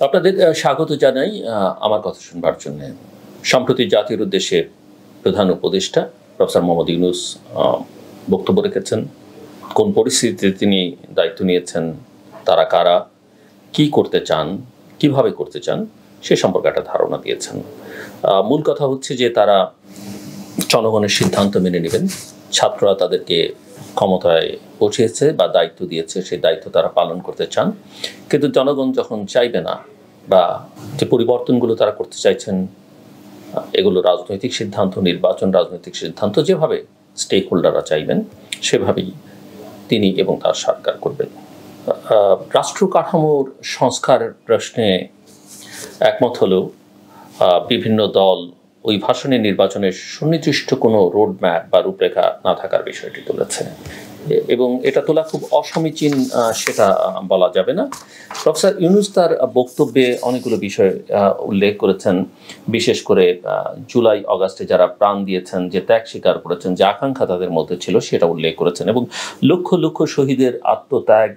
আপনাদের স্বাগত জানাই আমার কথা শুনবার জন্য। সম্প্রতি জাতির উদ্দেশ্যে প্রধান উপদেষ্টা প্রফেসর মোহাম্মদ ইউনূস বক্তব্য রেখেছেন। কোন পরিস্থিতিতে তিনি দায়িত্ব নিয়েছেন, তারা কারা, কি করতে চান, কিভাবে করতে চান সে সম্পর্কে একটা ধারণা দিয়েছেন। মূল কথা হচ্ছে যে তারা জনগণের সিদ্ধান্ত মেনে নেবেন। ছাত্ররা তাদেরকে ক্ষমতায় পৌঁছেছে বা দায়িত্ব দিয়েছে, সেই দায়িত্ব তারা পালন করতে চান। কিন্তু জনগণ যখন চাইবে না, বা যে পরিবর্তনগুলো তারা করতে চাইছেন এগুলো রাজনৈতিক সিদ্ধান্ত, নির্বাচন রাজনৈতিক সিদ্ধান্ত, যেভাবে স্টেক হোল্ডাররা চাইবেন সেভাবেই তিনি এবং তার সরকার করবেন। রাষ্ট্র কাঠামোর সংস্কার প্রশ্নে একমত হলেও বিভিন্ন দল ওই ভাষণে নির্বাচনের সুনির্দিষ্ট কোনো রোডম্যাপ বা রূপরেখা না থাকার বিষয়টি তুলেছে, এবং এটা তোলা খুব অসমীচীন সেটা বলা যাবে না। প্রফেসর ইউনূস তার বক্তব্যে অনেকগুলো বিষয় উল্লেখ করেছেন, বিশেষ করে জুলাই অগাস্টে যারা প্রাণ দিয়েছেন, যে ত্যাগ স্বীকার করেছেন, যে আকাঙ্ক্ষা তাদের মধ্যে ছিল সেটা উল্লেখ করেছেন, এবং লক্ষ লক্ষ শহীদের আত্মত্যাগ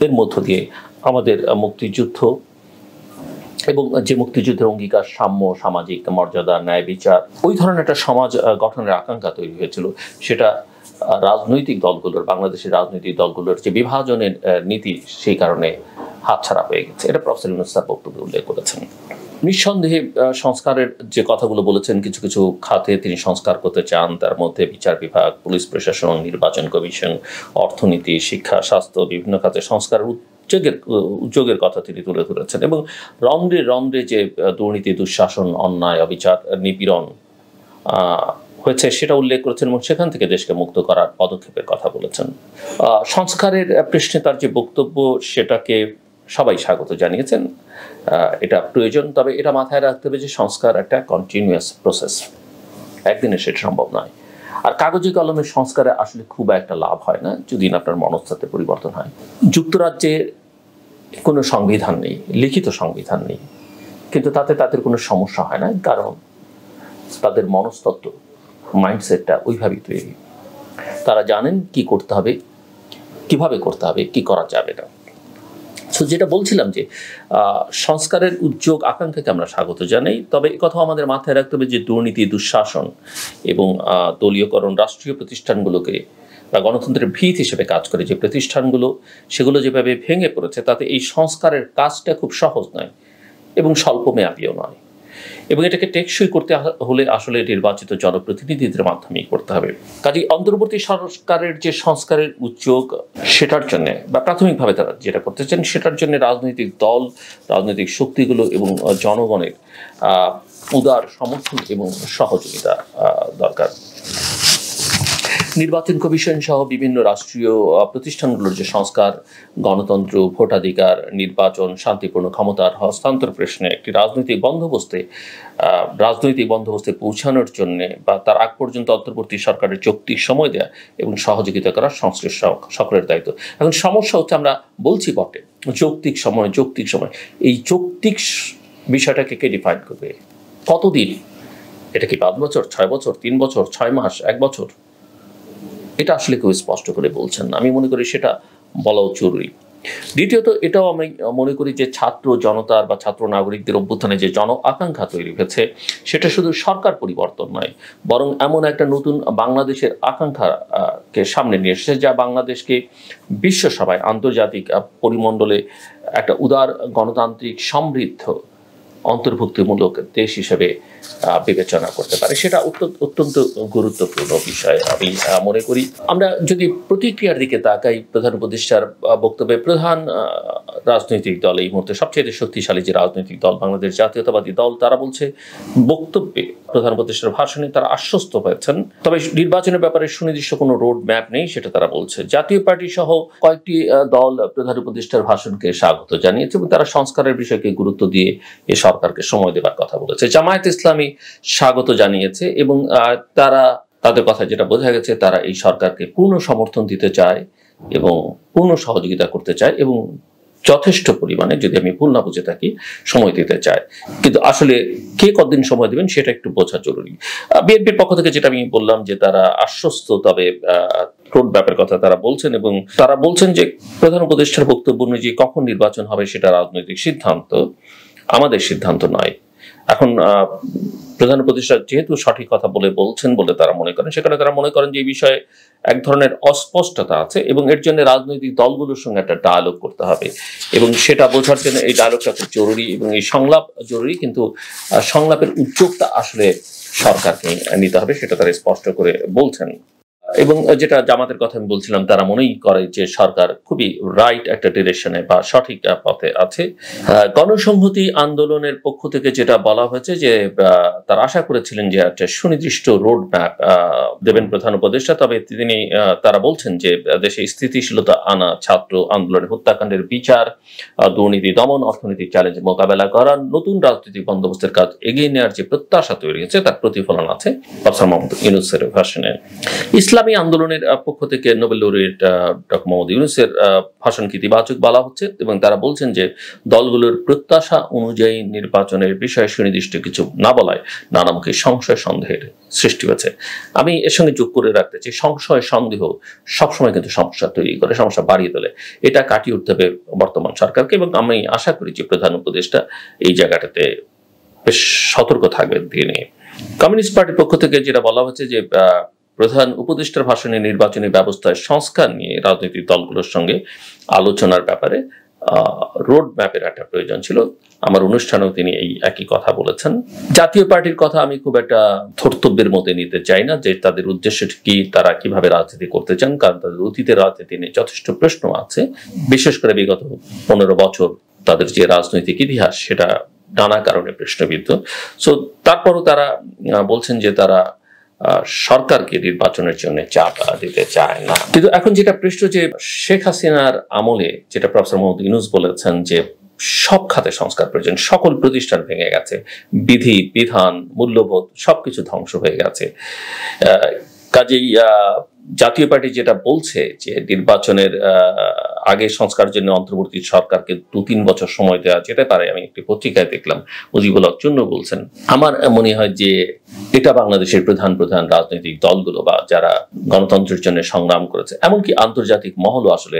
এর মধ্য দিয়ে আমাদের মুক্তিযুদ্ধ এবং যে মুক্তিযুদ্ধের অঙ্গীকার, সাম্য, সামাজিক মর্যাদা, ন্যায় বিচার, ওই ধরনের একটা সমাজ গঠনের আকাঙ্ক্ষা তৈরি হয়েছিল, সেটা রাজনৈতিক দলগুলোর, বাংলাদেশের রাজনৈতিক দলগুলোর যে বিভাজনের নীতি, সেই কারণে হাতছাড়া হয়ে গেছে। এটা প্রফেসর ইউনূস তার বক্তব্যে উল্লেখ করেছেন। নিঃসন্দেহে সংস্কারের যে কথাগুলো বলেছেন, কিছু কিছু খাতে তিনি সংস্কার করতে চান। তার মধ্যে বিচার বিভাগ, পুলিশ প্রশাসন, নির্বাচন কমিশন, অর্থনীতি, শিক্ষা, স্বাস্থ্য, বিভিন্ন খাতে সংস্কার উদ্যোগের কথা তিনি তুলে ধরেছেন, এবং রন্ধ্রে রন্ধ্রে যে দুর্নীতি, দুঃশাসন, অন্যায়, অবিচার, নিপীড়ন হয়েছে সেটা উল্লেখ করেছেন, এবং সেখান থেকে দেশকে মুক্ত করার পদক্ষেপের কথা বলেছেন। সংস্কারের প্রশ্নে তার যে বক্তব্য সেটাকে সবাই স্বাগত জানিয়েছেন। এটা প্রয়োজন, তবে এটা মাথায় রাখতে হবে যে সংস্কার একটা কন্টিনিউয়াস প্রসেস, একদিনে সেটা সম্ভব নয়। আর কাগজে কলমের সংস্কারে আসলে খুব একটা লাভ হয় না যদি আপনার মনস্তত্ত্বের পরিবর্তন হয়। যুক্তরাজ্যে কোনো সংবিধান নেই, লিখিত সংবিধান নেই, কিন্তু তাতে তাদের কোনো সমস্যা হয় না, কারণ তাদের মনস্তত্ত্ব, মাইন্ডসেটটা ওইভাবেই তৈরি। তারা জানেন কি করতে হবে, কিভাবে করতে হবে, কি করা যাবে না। সো যেটা বলছিলাম যে সংস্কারের উদ্যোগ, আকাঙ্ক্ষাকে আমরা স্বাগত জানাই, তবে এই কথা আমাদের মাথায় রাখতে হবে যে দুর্নীতি, দুঃশাসন এবং দলীয়করণ, রাষ্ট্রীয় প্রতিষ্ঠানগুলোকে বা গণতন্ত্রের ভিত হিসেবে কাজ করে যে প্রতিষ্ঠানগুলো, সেগুলো যেভাবে ভেঙে পড়েছে, তাতে এই সংস্কারের কাজটা খুব সহজ নয় এবং স্বল্পমেয়াদীও নয়, এবং এটাকে টেকসই করতে হলে আসলে নির্বাচিত জনপ্রতিনিধিদের মাধ্যমেই করতে হবে। কাজেই অন্তর্বর্তী সরকারের যে সংস্কারের উদ্যোগ, সেটার জন্য বা প্রাথমিকভাবে তারা যেটা করতে চান, সেটার জন্য রাজনৈতিক দল, রাজনৈতিক শক্তিগুলো এবং জনগণের উদার সমর্থন এবং সহযোগিতা দরকার। নির্বাচন কমিশন সহ বিভিন্ন রাষ্ট্রীয় প্রতিষ্ঠানগুলোর যে সংস্কার, গণতন্ত্র, ভোটাধিকার, নির্বাচন, শান্তিপূর্ণ ক্ষমতার হস্তান্তর প্রশ্নে একটি রাজনৈতিক বন্দোবস্তে পৌঁছানোর জন্য বা তার আগ পর্যন্ত অন্তর্বর্তী সরকারের যৌক্তিক সময় দেওয়া এবং সহযোগিতা করার সংশ্লিষ্ট সকলের দায়িত্ব। এখন সমস্যা হচ্ছে, আমরা বলছি বটে যৌক্তিক সময়, এই যৌক্তিক বিষয়টাকে কে ডিফাইন করবে? কতদিন? এটা কি 5 বছর, 6 বছর, 3 বছর, 6 মাস, 1 বছর? এটা আসলে কেউ স্পষ্ট করে বলছেন না। আমি মনে করি সেটা বলাও জরুরি। দ্বিতীয়ত, এটাও আমি মনে করি যে ছাত্র জনতার বা ছাত্র নাগরিকদের অভ্যুত্থানে যে জন আকাঙ্ক্ষা তৈরি হয়েছে, সেটা শুধু সরকার পরিবর্তন নয়, বরং এমন একটা নতুন বাংলাদেশের আকাঙ্ক্ষাকে সামনে নিয়ে এসেছে, যা বাংলাদেশকে বিশ্বসভায়, আন্তর্জাতিক পরিমণ্ডলে একটা উদার, গণতান্ত্রিক, সমৃদ্ধ, অন্তর্ভুক্তিমূলক দেশ হিসেবে বিবেচনা করতে পারে। সেটা অত্যন্ত গুরুত্বপূর্ণ বিষয় আমি মনে করি। আমরা যদি প্রতিক্রিয়ার দিকে তাকাই, প্রধান উপদেষ্টার বক্তব্যে প্রধান রাজনৈতিক দল, এই মুহূর্তে সবচেয়ে শক্তিশালী যে রাজনৈতিক দল, বাংলাদেশ জাতীয়তাবাদী দল, তারা বলছে বক্তব্যে, প্রধান উপদেষ্টার ভাষণে তারা আশ্বস্ত হয়েছেন, তবে নির্বাচনের ব্যাপারে সুনির্দিষ্ট কোনো রোড ম্যাপ নেই, সেটা তারা বলছে। জাতীয় পার্টি সহ কয়েকটি দল প্রধান উপদেষ্টার ভাষণকে স্বাগত জানিয়েছে এবং তারা সংস্কারের বিষয়কে গুরুত্ব দিয়ে এ সরকারকে সময় দেবার কথা বলেছে। জামায়াত ইসলামী স্বাগত জানিয়েছে, এবং তাদের কথা যেটা বোঝা গেছে, তারা এই সরকারকে পূর্ণ সমর্থন দিতে চায় এবং পূর্ণ সহযোগিতা করতে চায়, এবং যথেষ্ট পরিমাণে, যদি আমি ভুল না বুঝে থাকি, সময় দিতে চায়। কিন্তু আসলে কে কতদিন সময় দেবেন সেটা একটু বোঝা জরুরি। বিএনপির পক্ষ থেকে যেটা আমি বললাম যে তারা আশ্বস্ত, তবে রোড ম্যাপের কথা তারা বলছেন, এবং তারা বলছেন যে প্রধান উপদেষ্টার বক্তব্য অনুযায়ী কখন নির্বাচন হবে সেটা রাজনৈতিক সিদ্ধান্ত, আমাদের সিদ্ধান্ত নয়। এখন প্রধান উপদেষ্টা যেহেতু সঠিক কথা বলছেন বলে তারা মনে করেন, সেখানে তারা মনে করেন যে এই বিষয়ে এক ধরনের অস্পষ্টতা আছে এবং এর জন্য রাজনৈতিক দলগুলোর সঙ্গে একটা ডায়ালগ করতে হবে, এবং সেটা বোঝার জন্য এই ডায়ালগটা খুব জরুরি এবং এই সংলাপ জরুরি, কিন্তু সংলাপের উদ্যোগটা আসলে সরকারকে নিতে হবে, সেটা তারা স্পষ্ট করে বলছেন। এবং যেটা জামাতের কথা আমি বলছিলাম, তারা মনেই করে যে সরকার খুবই রাইট একটা ডিরেকশনে বা সঠিক পথে আছে। গণসংহতি আন্দোলনের পক্ষ থেকে যেটা বলা হয়েছে যে তারা আশা করেছিলেন যে একটা সুনির্দিষ্ট রোড ম্যাপ দেবেন প্রধান উপদেষ্টা, তবে তারা বলছেন যে দেশে স্থিতিশীলতা আনা, ছাত্র আন্দোলনের হত্যাকাণ্ডের বিচার, দুর্নীতি দমন, অর্থনৈতিক চ্যালেঞ্জ মোকাবেলা করা, নতুন রাজনৈতিক বন্দোবস্তের কাজ এগিয়ে নেওয়ার যে প্রত্যাশা তৈরি হয়েছে তার প্রতিফলন আছে প্রফেসর মোহাম্মদ ইউনূসের ভাষণে। ইসলামী আন্দোলনের পক্ষ থেকে নোবেল লরিয়েট ডক্টর মোহাম্মদ ইউনূসের ভাষণকে ইতিবাচক বলা হচ্ছে এবং তারা বলছেন যে দলগুলোর প্রত্যাশা অনুযায়ী নির্বাচনের বিষয়ে সুনির্দিষ্ট কিছু না বলায় নানামুখী সংশয় সন্দেহের সৃষ্টি হয়েছে। আমি এর সঙ্গে যোগ করে রাখতে চাই, সংশয় সন্দেহ সবসময় কিন্তু সমস্যা তৈরি করে, সমস্যা বাড়িয়ে তোলে। এটা কাটিয়ে উঠতে হবে বর্তমান সরকারকে, এবং আমি আশা করি যে প্রধান উপদেষ্টা এই জায়গাটাতে বেশ সতর্ক থাকবেন তিনি। কমিউনিস্ট পার্টির পক্ষ থেকে যেটা বলা হচ্ছে যে প্রধান উপদেষ্টার ভাষণে নির্বাচনী ব্যবস্থায় সংস্কার নিয়ে রাজনৈতিক দলগুলোর সঙ্গে আলোচনার ব্যাপারে রোড ম্যাপের একটা প্রয়োজন ছিল। আমার অনুষ্ঠানেও তিনি এই একই কথা বলেছেন। জাতীয় পার্টির কথা আমি খুব একটা ধর্তব্যের মধ্যে নিতে চাই না যে তাদের উদ্দেশ্য কি, তারা কিভাবে রাজনীতি করতে চান, কারণ তাদের অতীতের রাজনীতি নিয়ে যথেষ্ট প্রশ্ন আছে, বিশেষ করে বিগত 15 বছর তাদের যে রাজনৈতিক ইতিহাস সেটা নানা কারণে প্রশ্নবিদ্ধ। সো তারপরও তারা বলছেন যে তারা সরকারকে নির্বাচনের জন্য চাপ দিতে চায় না। কিন্তু এখন যেটা প্রশ্ন যে শেখ হাসিনার আমলে যেটা প্রফেসর মোহাম্মদ ইউনূস বলেছেন যে সব খাতে সংস্কার প্রয়োজন, সকল প্রতিষ্ঠান ভেঙে গেছে, বিধি বিধান মূল্যবোধ সবকিছু ধ্বংস হয়ে গেছে। কাজেই জাতীয় পার্টি যেটা বলছে যে নির্বাচনের আগে সংস্কার জন্য অন্তর্বর্তী সরকারকে 2-3 বছর সময় দেওয়া যেতে পারে। আমি একটি পত্রিকায় দেখলাম মুজিবুল হক চূন্য বলছেন। আমার মনে হয় যে এটা বাংলাদেশের প্রধান রাজনৈতিক দলগুলো বা যারা গণতন্ত্রের জন্য সংগ্রাম করেছে, এমনকি আন্তর্জাতিক মহলও আসলে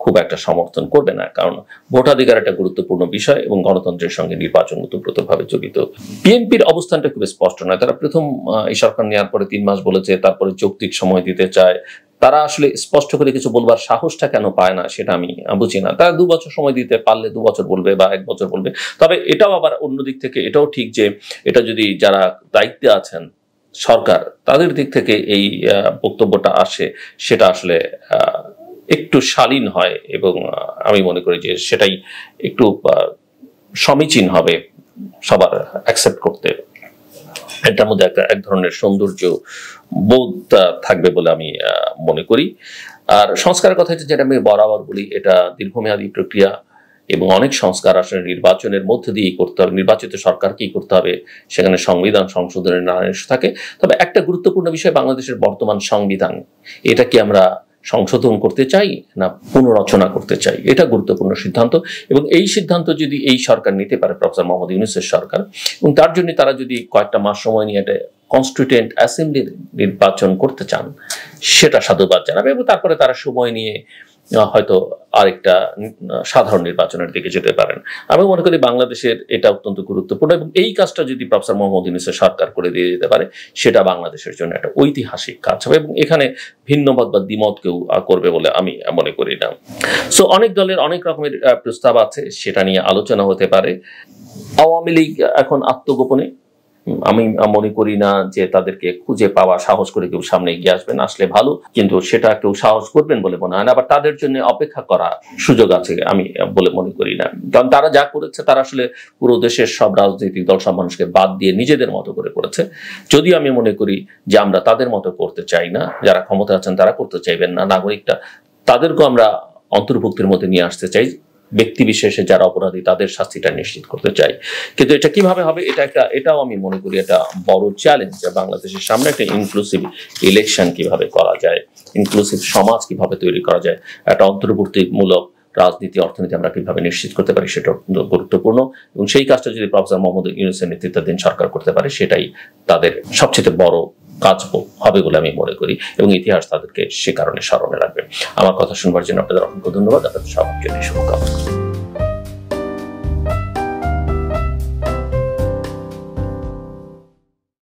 খুব একটা সমর্থন করবে না, কারণ ভোটাধিকার একটা গুরুত্বপূর্ণ বিষয় এবং গণতন্ত্রের সঙ্গে নির্বাচন ওতপ্রোতভাবে জড়িত। বিএনপির অবস্থানটা খুব স্পষ্ট নয়। তারা প্রথম এই সরকার নেওয়ার পরে 3 মাস বলেছে, তারপরে যৌক্তিক সময় দিতে চায়। তারা আসলে স্পষ্ট করে কিছু বলবার সাহসটা কেন পায় না সেটা আমি বুঝি না। তারা 2 বছর সময় দিতে পারলে 2 বছর বলবে বা 1 বছর বলবে। তবে এটাও আবার অন্যদিক থেকে এটাও ঠিক যে এটা যদি যারা দায়িত্বে আছেন সরকার, তাদের দিক থেকে এই বক্তব্যটা আসে, সেটা আসলে একটু শালীন হয় এবং আমি মনে করি যে সেটাই একটু সমীচীন হবে সবার অ্যাকসেপ্ট করতে। এটার মধ্যে এক ধরনের সৌন্দর্য বোধ থাকবে বলে আমি মনে করি। আর সংস্কারের কথা যেটা আমি বরাবর বলি, এটা দীর্ঘমেয়াদী প্রক্রিয়া এবং অনেক সংস্কার আসলে নির্বাচনের মধ্যে দিয়ে করতে হবে, নির্বাচিত সরকারকেই করতে হবে, সেখানে সংবিধান সংশোধনের নানা ইস্যু থাকে। তবে একটা গুরুত্বপূর্ণ বিষয়, বাংলাদেশের বর্তমান সংবিধান, এটা কি আমরা সংশোধন করতে চাই না পুনরচনা করতে চাই, এটা গুরুত্বপূর্ণ সিদ্ধান্ত। এবং এই সিদ্ধান্ত যদি এই সরকার নিতে পারে, প্রফেসর মোহাম্মদ ইউনূসের সরকার, এবং তার জন্য তারা যদি কয়েকটা মাস সময় নিয়ে একটা কনস্টিটিউয়েন্ট অ্যাসেম্বলির নির্বাচন করতে চান, সেটা সাধুবাদ জানাবে এবং তারপরে তারা সময় নিয়ে হয়তো আরেকটা সাধারণ নির্বাচনের দিকে যেতে পারেন। আমি মনে করি বাংলাদেশের এটা অত্যন্ত গুরুত্বপূর্ণ এবং এই কাজটা যদি প্রফেসর মোহাম্মদ ইউনূসের সরকার করে দিয়ে যেতে পারে, সেটা বাংলাদেশের জন্য একটা ঐতিহাসিক কাজ হবে এবং এখানে ভিন্নমত বা দ্বিমত কেউ করবে বলে আমি মনে করি না। সো অনেক দলের অনেক রকমের প্রস্তাব আছে, সেটা নিয়ে আলোচনা হতে পারে। আওয়ামী লীগ এখন আত্মগোপনে, আমি মনে করি না যে তাদেরকে খুঁজে পাওয়া সাহস করে কেউ সামনে এগিয়ে আসবেন, আসলে ভালো, কিন্তু সেটা কেউ সাহস করবেন বলে মনে হয় না। আবার তাদের জন্য অপেক্ষা করা সুযোগ আছে আমি বলে মনে করি না, কারণ তারা যা করেছে তারা আসলে পুরো দেশের সব রাজনৈতিক দল, সব মানুষকে বাদ দিয়ে নিজেদের মতো করে করেছে। যদিও আমি মনে করি যে আমরা তাদের মতো করতে চাই না, যারা ক্ষমতা আছেন তারা করতে চাইবেন না, নাগরিকটা তাদেরকেও আমরা অন্তর্ভুক্তির মধ্যে নিয়ে আসতে চাই, ব্যক্তি বিশেষে যারা অপরাধী তাদের শাস্তিটা নিশ্চিত করতে চাই। কিন্তু এটা কিভাবে হবে, এটাও আমি মনে করি একটা বড় চ্যালেঞ্জ যে বাংলাদেশের সামনে একটা ইনক্লুসিভ ইলেকশন কিভাবে করা যায়, ইনক্লুসিভ সমাজ কিভাবে তৈরি করা যায়, একটা অন্তর্ভুক্তিমূলক রাজনীতি অর্থনীতি আমরা কিভাবে নিশ্চিত করতে পারি, সেটা গুরুত্বপূর্ণ। এবং সেই কাজটা যদি প্রফেসর মোহাম্মদ ইউনূসের নেতৃত্বাধীন সরকার করতে পারে, সেটাই তাদের সবচেয়ে বড় কাজ হবে বলে আমি মনে করি, এবং ইতিহাস তাদেরকে সে কারণে স্মরণে রাখবে। আমার কথা শুনবার জন্য আপনাদের অসংখ্য ধন্যবাদ। আপনাদের সবার জন্য শুভকামনা।